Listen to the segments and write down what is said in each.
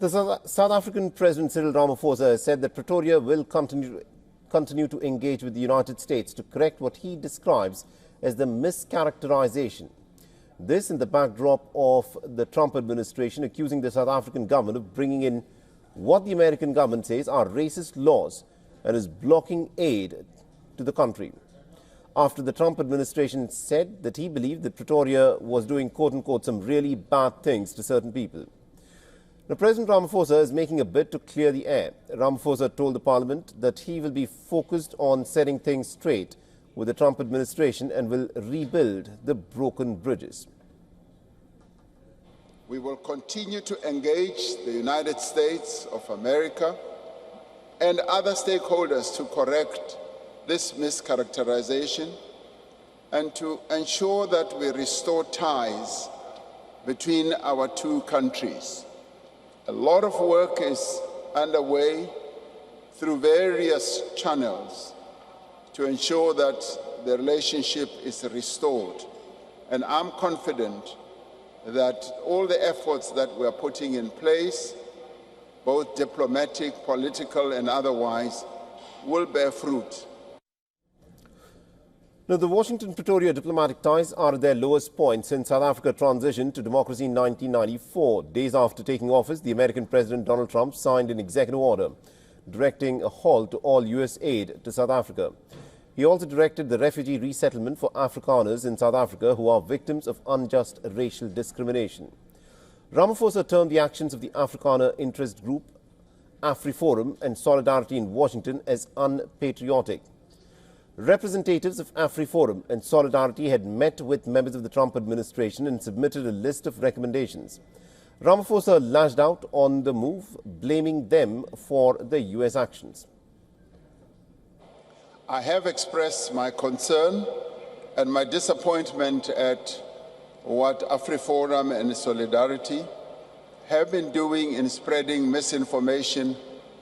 The South African President Cyril Ramaphosa has said that Pretoria will continue to engage with the United States to correct what he describes as the mischaracterization. This in the backdrop of the Trump administration accusing the South African government of bringing in what the American government says are racist laws and is blocking aid to the country. After the Trump administration said that he believed that Pretoria was doing quote-unquote some really bad things to certain people. Now, President Ramaphosa is making a bid to clear the air. Ramaphosa told the parliament that he will be focused on setting things straight with the Trump administration and will rebuild the broken bridges. We will continue to engage the United States of America and other stakeholders to correct this mischaracterization and to ensure that we restore ties between our two countries. A lot of work is underway through various channels to ensure that the relationship is restored. And I'm confident that all the efforts that we're putting in place, both diplomatic, political, and otherwise, will bear fruit. Now, the Washington-Pretoria diplomatic ties are at their lowest point since South Africa transitioned to democracy in 1994. Days after taking office, the American President Donald Trump signed an executive order directing a halt to all U.S. aid to South Africa. He also directed the refugee resettlement for Afrikaners in South Africa who are victims of unjust racial discrimination. Ramaphosa termed the actions of the Afrikaner interest group, AfriForum and Solidarity in Washington as unpatriotic. Representatives of AfriForum and Solidarity had met with members of the Trump administration and submitted a list of recommendations. Ramaphosa lashed out on the move, blaming them for the U.S. actions. I have expressed my concern and my disappointment at what AfriForum and Solidarity have been doing in spreading misinformation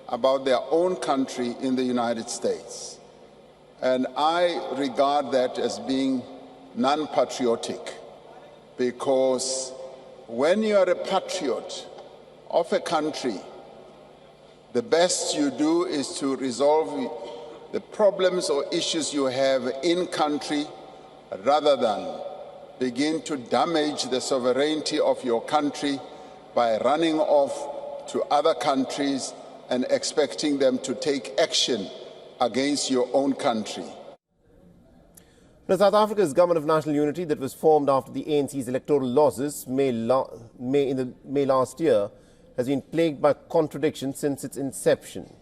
about their own country in the United States. And I regard that as being non-patriotic, because when you are a patriot of a country, the best you do is to resolve the problems or issues you have in country rather than begin to damage the sovereignty of your country by running off to other countries and expecting them to take action against your own country. Now, South Africa's government of national unity that was formed after the ANC's electoral losses May last year has been plagued by contradictions since its inception.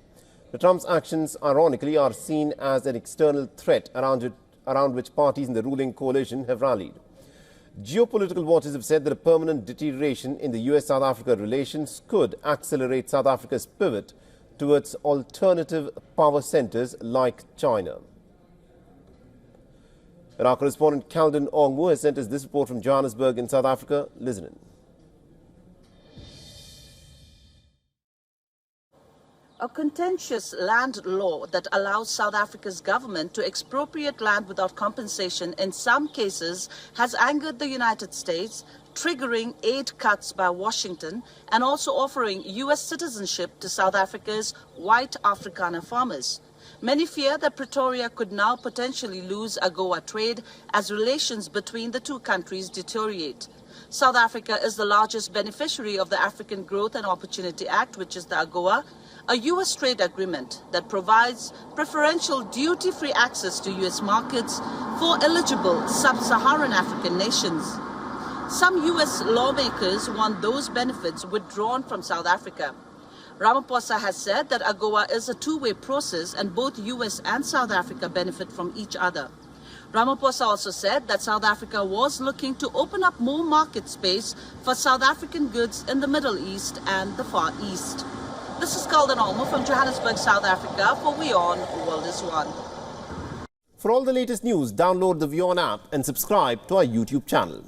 The Trump's actions, ironically, are seen as an external threat around which parties in the ruling coalition have rallied. Geopolitical watchers have said that a permanent deterioration in the US-South Africa relations could accelerate South Africa's pivot towards alternative power centers like China. And our correspondent Calden Ongwu has sent us this report from Johannesburg in South Africa. Listen in. A contentious land law that allows South Africa's government to expropriate land without compensation in some cases has angered the United States, triggering aid cuts by Washington and also offering U.S. citizenship to South Africa's white Afrikaner farmers. Many fear that Pretoria could now potentially lose AGOA trade as relations between the two countries deteriorate. South Africa is the largest beneficiary of the African Growth and Opportunity Act, which is the AGOA, a U.S. trade agreement that provides preferential duty-free access to U.S. markets for eligible sub-Saharan African nations. Some U.S. lawmakers want those benefits withdrawn from South Africa. Ramaphosa has said that AGOA is a two-way process and both U.S. and South Africa benefit from each other. Ramaphosa also said that South Africa was looking to open up more market space for South African goods in the Middle East and the Far East. This is Calden Ongwu from Johannesburg, South Africa for WION The World is One. For all the latest news, download the WION app and subscribe to our YouTube channel.